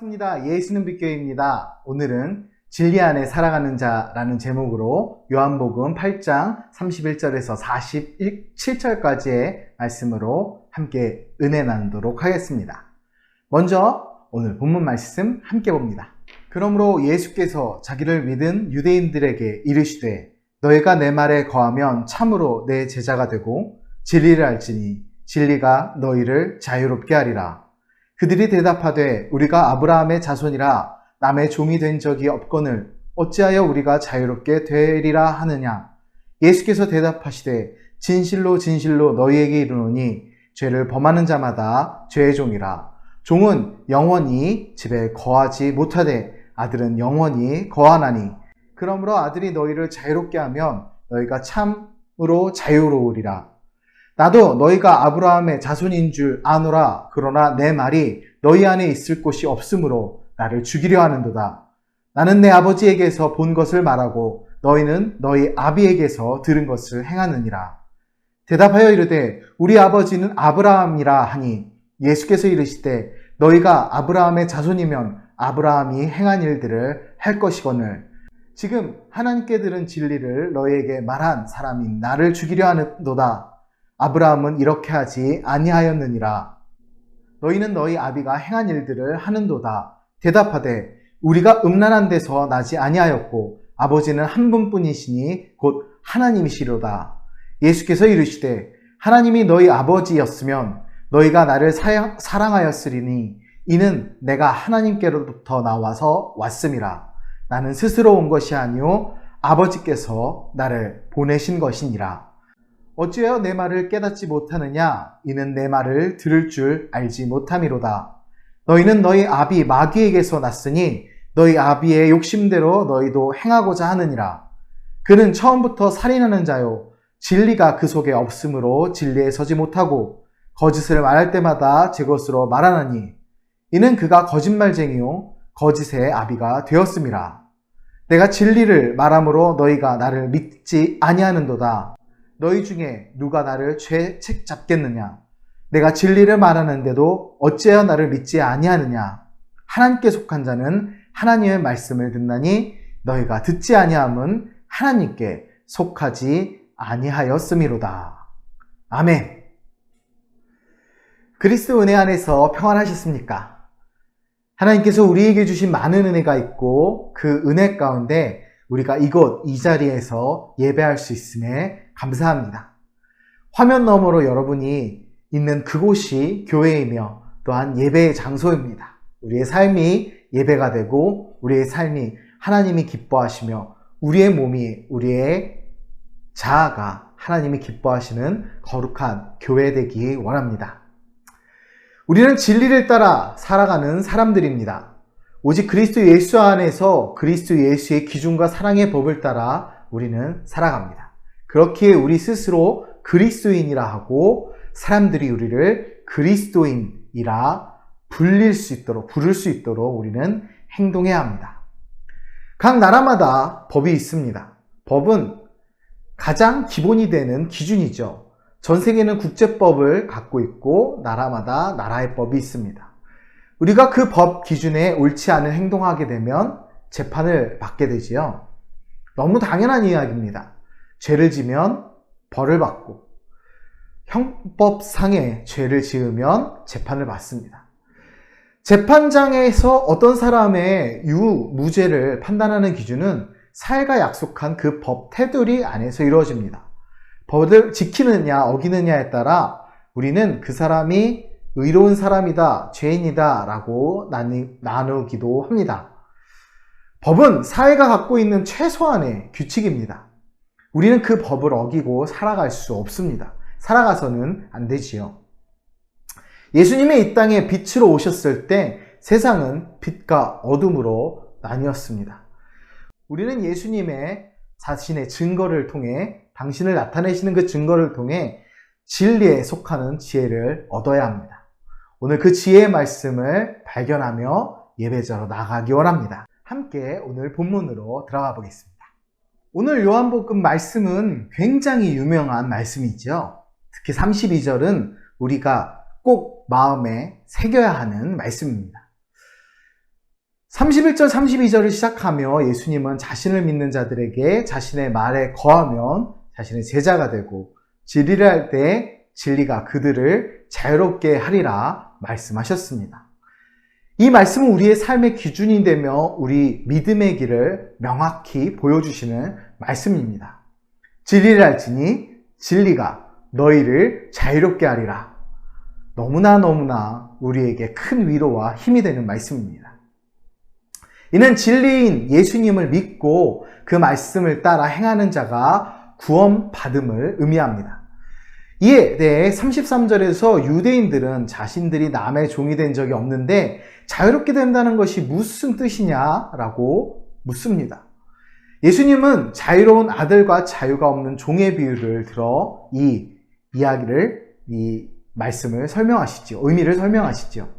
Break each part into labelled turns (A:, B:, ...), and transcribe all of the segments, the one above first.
A: 반갑습니다. 예수는 빛교회입니다. 오늘은 진리 안에 살아가는 자라는 제목으로 요한복음 8장 31절에서 47절까지의 말씀으로 함께 은혜 나누도록 하겠습니다. 먼저 오늘 본문 말씀 함께 봅니다. 그러므로 예수께서 자기를 믿은 유대인들에게 이르시되 너희가 내 말에 거하면 참으로 내 제자가 되고 진리를 알지니 진리가 너희를 자유롭게 하리라. 그들이 대답하되 우리가 아브라함의 자손이라 남의 종이 된 적이 없거늘 어찌하여 우리가 자유롭게 되리라 하느냐. 예수께서 대답하시되 진실로 진실로 너희에게 이르노니 죄를 범하는 자마다 죄의 종이라. 종은 영원히 집에 거하지 못하되 아들은 영원히 거하나니 그러므로 아들이 너희를 자유롭게 하면 너희가 참으로 자유로우리라. 나도 너희가 아브라함의 자손인 줄 아노라. 그러나 내 말이 너희 안에 있을 곳이 없으므로 나를 죽이려 하는도다. 나는 내 아버지에게서 본 것을 말하고 너희는 너희 아비에게서 들은 것을 행하느니라. 대답하여 이르되 우리 아버지는 아브라함이라 하니 예수께서 이르시되 너희가 아브라함의 자손이면 아브라함이 행한 일들을 할 것이거늘 지금 하나님께 들은 진리를 너희에게 말한 사람인 나를 죽이려 하는도다. 아브라함은 이렇게 하지 아니하였느니라. 너희는 너희 아비가 행한 일들을 하는도다. 대답하되 우리가 음란한 데서 나지 아니하였고 아버지는 한 분뿐이시니 곧 하나님이시로다. 예수께서 이르시되 하나님이 너희 아버지였으면 너희가 나를 사랑하였으리니 이는 내가 하나님께로부터 나와서 왔음이라. 나는 스스로 온 것이 아니오 아버지께서 나를 보내신 것이니라. 어찌하여 내 말을 깨닫지 못하느냐? 이는 내 말을 들을 줄 알지 못함이로다. 너희는 너희 아비 마귀에게서 났으니 너희 아비의 욕심대로 너희도 행하고자 하느니라. 그는 처음부터 살인하는 자요 진리가 그 속에 없으므로 진리에 서지 못하고 거짓을 말할 때마다 제 것으로 말하나니 이는 그가 거짓말쟁이요 거짓의 아비가 되었음이라. 내가 진리를 말함으로 너희가 나를 믿지 아니하는도다. 너희 중에 누가 나를 죄책 잡겠느냐? 내가 진리를 말하는데도 어찌하여 나를 믿지 아니하느냐? 하나님께 속한 자는 하나님의 말씀을 듣나니 너희가 듣지 아니함은 하나님께 속하지 아니하였음이로다. 아멘. 그리스도 은혜 안에서 평안하셨습니까? 하나님께서 우리에게 주신 많은 은혜가 있고 그 은혜 가운데 우리가 이곳 이 자리에서 예배할 수 있음에 감사합니다. 화면 너머로 여러분이 있는 그곳이 교회이며 또한 예배의 장소입니다. 우리의 삶이 예배가 되고 우리의 삶이 하나님이 기뻐하시며 우리의 몸이 우리의 자아가 하나님이 기뻐하시는 거룩한 교회 되기 원합니다. 우리는 진리를 따라 살아가는 사람들입니다. 오직 그리스도 예수 안에서 그리스도 예수의 기준과 사랑의 법을 따라 우리는 살아갑니다. 그렇기에 우리 스스로 그리스도인이라 하고 사람들이 우리를 그리스도인이라 부를 수 있도록 우리는 행동해야 합니다. 각 나라마다 법이 있습니다. 법은 가장 기본이 되는 기준이죠. 전 세계는 국제법을 갖고 있고 나라마다 나라의 법이 있습니다. 우리가 그 법 기준에 옳지 않은 행동하게 되면 재판을 받게 되지요. 너무 당연한 이야기입니다. 죄를 지면 벌을 받고 형법상의 죄를 지으면 재판을 받습니다. 재판장에서 어떤 사람의 유무죄를 판단하는 기준은 사회가 약속한 그 법 테두리 안에서 이루어집니다. 법을 지키느냐 어기느냐에 따라 우리는 그 사람이 의로운 사람이다, 죄인이다 라고 나누기도 합니다. 법은 사회가 갖고 있는 최소한의 규칙입니다. 우리는 그 법을 어기고 살아갈 수 없습니다. 살아가서는 안 되지요. 예수님이 이 땅에 빛으로 오셨을 때 세상은 빛과 어둠으로 나뉘었습니다. 우리는 예수님의 자신의 증거를 통해 당신을 나타내시는 그 증거를 통해 진리에 속하는 지혜를 얻어야 합니다. 오늘 그 지혜의 말씀을 발견하며 예배자로 나가기 원합니다. 함께 오늘 본문으로 들어가 보겠습니다. 오늘 요한복음 말씀은 굉장히 유명한 말씀이죠. 특히 32절은 우리가 꼭 마음에 새겨야 하는 말씀입니다. 31절, 32절을 시작하며 예수님은 자신을 믿는 자들에게 자신의 말에 거하면 자신의 제자가 되고 진리를 할 때 진리가 그들을 자유롭게 하리라 말씀하셨습니다. 이 말씀은 우리의 삶의 기준이 되며 우리 믿음의 길을 명확히 보여주시는 말씀입니다. 진리를 알지니 진리가 너희를 자유롭게 하리라. 너무나 우리에게 큰 위로와 힘이 되는 말씀입니다. 이는 진리인 예수님을 믿고 그 말씀을 따라 행하는 자가 구원받음을 의미합니다. 이에 대해 33절에서 유대인들은 자신들이 남의 종이 된 적이 없는데 자유롭게 된다는 것이 무슨 뜻이냐라고 묻습니다. 예수님은 자유로운 아들과 자유가 없는 종의 비유를 들어 이 말씀을 설명하시죠. 의미를 설명하시죠.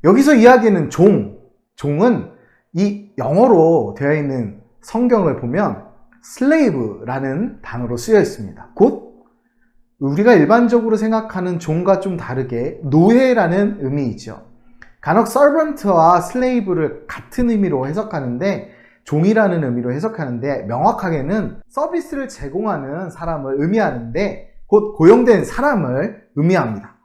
A: 여기서 이야기는 종은 이 영어로 되어 있는 성경을 보면 slave라는 단어로 쓰여 있습니다. 곧 우리가 일반적으로 생각하는 종과 좀 다르게 노예라는 의미이죠. 간혹 servant와 slave를 같은 의미로 해석하는데 종이라는 의미로 해석하는데 명확하게는 서비스를 제공하는 사람을 의미하는데 곧 고용된 사람을 의미합니다.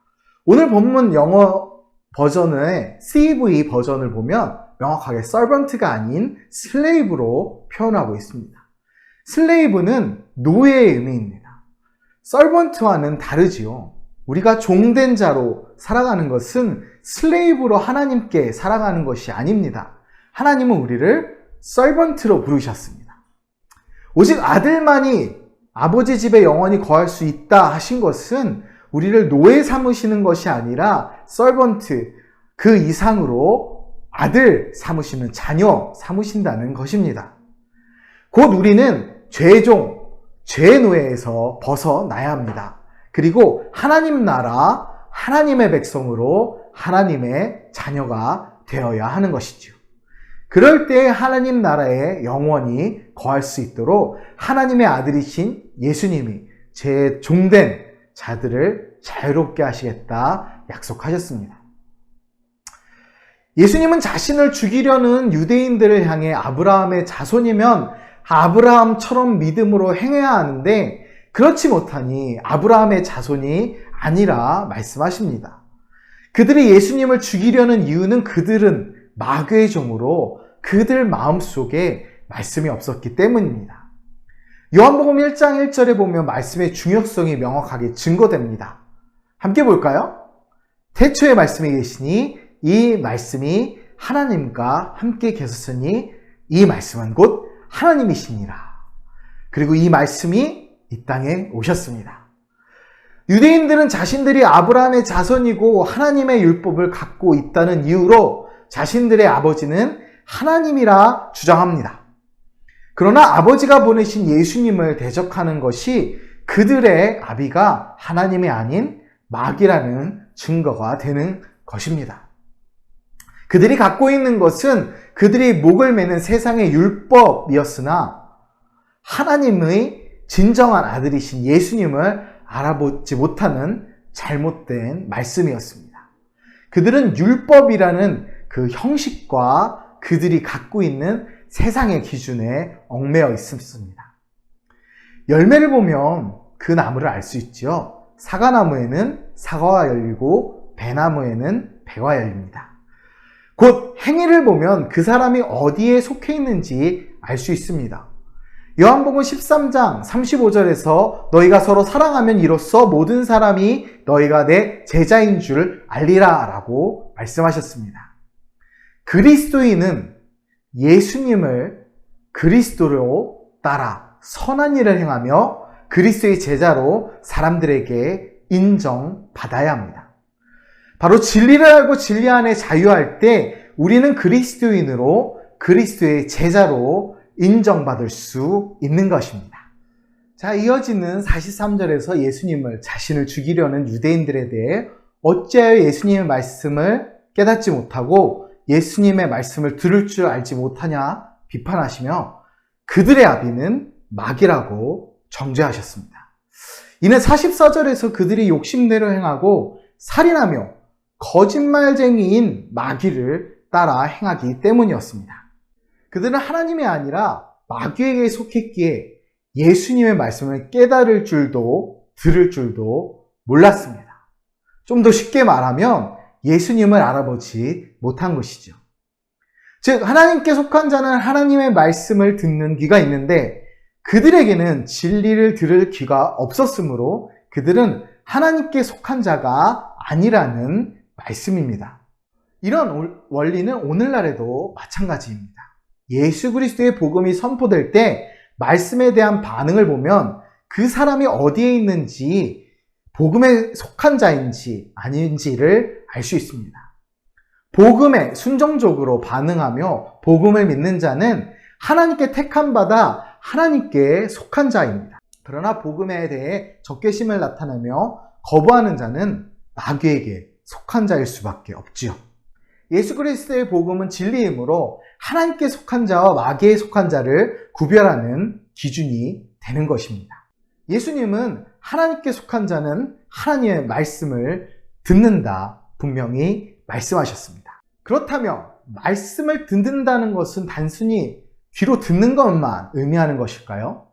A: 오늘 본문 영어 버전의 CEV 버전을 보면 명확하게 servant가 아닌 slave로 표현하고 있습니다. slave는 노예의 의미입니다. servant와는 다르지요. 우리가 종된 자로 살아가는 것은 슬레이브로 하나님께 살아가는 것이 아닙니다. 하나님은 우리를 servant로 부르셨습니다. 오직 아들만이 아버지 집에 영원히 거할 수 있다 하신 것은 우리를 노예 삼으시는 것이 아니라 servant, 그 이상으로 아들 삼으시는 자녀 삼으신다는 것입니다. 곧 우리는 죄종, 죄의 노예에서 벗어나야 합니다. 그리고 하나님 나라, 하나님의 백성으로 하나님의 자녀가 되어야 하는 것이죠. 그럴 때 하나님 나라에 영원히 거할 수 있도록 하나님의 아들이신 예수님이 제 종된 자들을 자유롭게 하시겠다 약속하셨습니다. 예수님은 자신을 죽이려는 유대인들을 향해 아브라함의 자손이면 아브라함처럼 믿음으로 행해야 하는데 그렇지 못하니 아브라함의 자손이 아니라 말씀하십니다. 그들이 예수님을 죽이려는 이유는 그들은 마귀의 종으로 그들 마음속에 말씀이 없었기 때문입니다. 요한복음 1장 1절에 보면 말씀의 중요성이 명확하게 증거됩니다. 함께 볼까요? 태초에 말씀이 계시니 이 말씀이 하나님과 함께 계셨으니 이 말씀은 곧 하나님이시니라. 그리고 이 말씀이 이 땅에 오셨습니다. 유대인들은 자신들이 아브라함의 자손이고 하나님의 율법을 갖고 있다는 이유로 자신들의 아버지는 하나님이라 주장합니다. 그러나 아버지가 보내신 예수님을 대적하는 것이 그들의 아비가 하나님이 아닌 마귀라는 증거가 되는 것입니다. 그들이 갖고 있는 것은 그들이 목을 매는 세상의 율법이었으나 하나님의 진정한 아들이신 예수님을 알아보지 못하는 잘못된 말씀이었습니다. 그들은 율법이라는 그 형식과 그들이 갖고 있는 세상의 기준에 얽매여 있습니다. 열매를 보면 그 나무를 알 수 있죠. 사과나무에는 사과가 열리고 배나무에는 배가 열립니다. 곧 행위를 보면 그 사람이 어디에 속해 있는지 알 수 있습니다. 요한복음 13장 35절에서 너희가 서로 사랑하면 이로써 모든 사람이 너희가 내 제자인 줄 알리라 라고 말씀하셨습니다. 그리스도인은 예수님을 그리스도로 따라 선한 일을 행하며 그리스도의 제자로 사람들에게 인정받아야 합니다. 바로 진리를 알고 진리 안에 자유할 때 우리는 그리스도인으로 그리스도의 제자로 인정받을 수 있는 것입니다. 자, 이어지는 43절에서 예수님을 자신을 죽이려는 유대인들에 대해 어찌하여 예수님의 말씀을 깨닫지 못하고 예수님의 말씀을 들을 줄 알지 못하냐 비판하시며 그들의 아비는 마귀라고 정죄하셨습니다. 이는 44절에서 그들이 욕심대로 행하고 살인하며 거짓말쟁이인 마귀를 따라 행하기 때문이었습니다. 그들은 하나님이 아니라 마귀에게 속했기에 예수님의 말씀을 깨달을 줄도 들을 줄도 몰랐습니다. 좀 더 쉽게 말하면 예수님을 알아보지 못한 것이죠. 즉 하나님께 속한 자는 하나님의 말씀을 듣는 귀가 있는데 그들에게는 진리를 들을 귀가 없었으므로 그들은 하나님께 속한 자가 아니라는 말씀입니다. 이런 원리는 오늘날에도 마찬가지입니다. 예수 그리스도의 복음이 선포될 때 말씀에 대한 반응을 보면 그 사람이 어디에 있는지 복음에 속한 자인지 아닌지를 알 수 있습니다. 복음에 순종적으로 반응하며 복음을 믿는 자는 하나님께 택함받아 하나님께 속한 자입니다. 그러나 복음에 대해 적개심을 나타내며 거부하는 자는 마귀에게 속한 자일 수밖에 없지요. 예수 그리스도의 복음은 진리이므로 하나님께 속한 자와 마귀에 속한 자를 구별하는 기준이 되는 것입니다. 예수님은 하나님께 속한 자는 하나님의 말씀을 듣는다 분명히 말씀하셨습니다. 그렇다면 말씀을 듣는다는 것은 단순히 귀로 듣는 것만 의미하는 것일까요?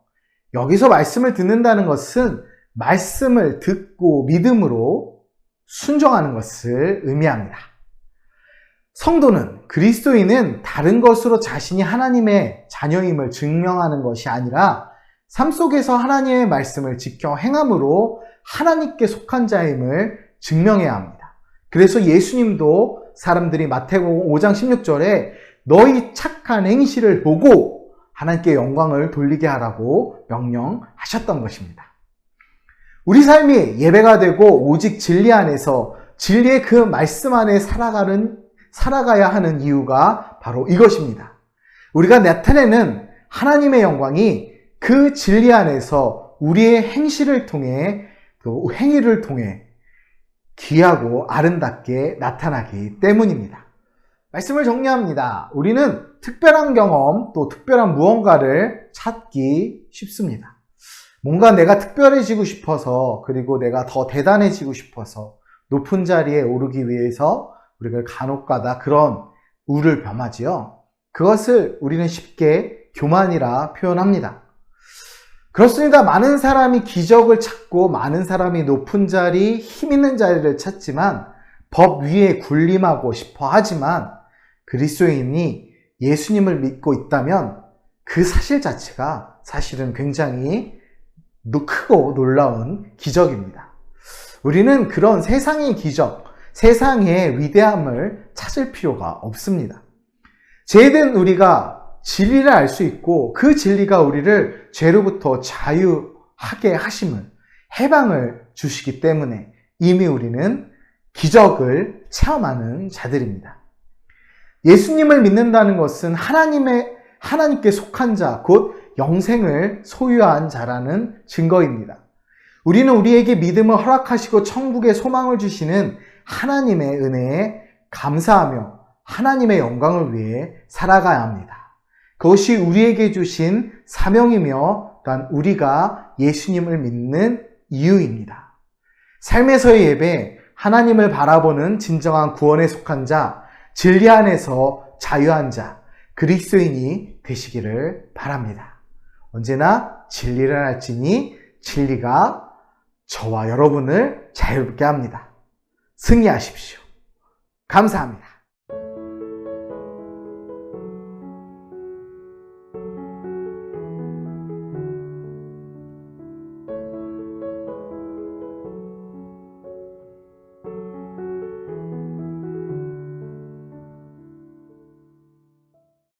A: 여기서 말씀을 듣는다는 것은 말씀을 듣고 믿음으로 순종하는 것을 의미합니다. 성도는, 그리스도인은 다른 것으로 자신이 하나님의 자녀임을 증명하는 것이 아니라 삶 속에서 하나님의 말씀을 지켜 행함으로 하나님께 속한 자임을 증명해야 합니다. 그래서 예수님도 사람들이 마태복음 5장 16절에 너희 착한 행실을 보고 하나님께 영광을 돌리게 하라고 명령하셨던 것입니다. 우리 삶이 예배가 되고 오직 진리 안에서 진리의 그 말씀 안에 살아가야 하는 이유가 바로 이것입니다. 우리가 나타내는 하나님의 영광이 그 진리 안에서 우리의 행실을 통해 또 행위를 통해 귀하고 아름답게 나타나기 때문입니다. 말씀을 정리합니다. 우리는 특별한 경험 또 특별한 무언가를 찾기 쉽습니다. 뭔가 내가 특별해지고 싶어서 그리고 내가 더 대단해지고 싶어서 높은 자리에 오르기 위해서 우리가 간혹가다 그런 우를 범하지요. 그것을 우리는 쉽게 교만이라 표현합니다. 그렇습니다. 많은 사람이 기적을 찾고 많은 사람이 높은 자리, 힘 있는 자리를 찾지만 법 위에 군림하고 싶어 하지만 그리스도인이 예수님을 믿고 있다면 그 사실 자체가 사실은 굉장히 크고 놀라운 기적입니다. 우리는 그런 세상의 기적, 세상의 위대함을 찾을 필요가 없습니다. 죄된 우리가 진리를 알 수 있고 그 진리가 우리를 죄로부터 자유하게 하심을, 해방을 주시기 때문에 이미 우리는 기적을 체험하는 자들입니다. 예수님을 믿는다는 것은 하나님께 속한 자, 곧 영생을 소유한 자라는 증거입니다. 우리는 우리에게 믿음을 허락하시고 천국의 소망을 주시는 하나님의 은혜에 감사하며 하나님의 영광을 위해 살아가야 합니다. 그것이 우리에게 주신 사명이며 또한 우리가 예수님을 믿는 이유입니다. 삶에서의 예배, 하나님을 바라보는 진정한 구원에 속한 자, 진리 안에서 자유한 자, 그리스도인이 되시기를 바랍니다. 언제나 진리를 알지니 진리가 저와 여러분을 자유롭게 합니다. 승리하십시오. 감사합니다.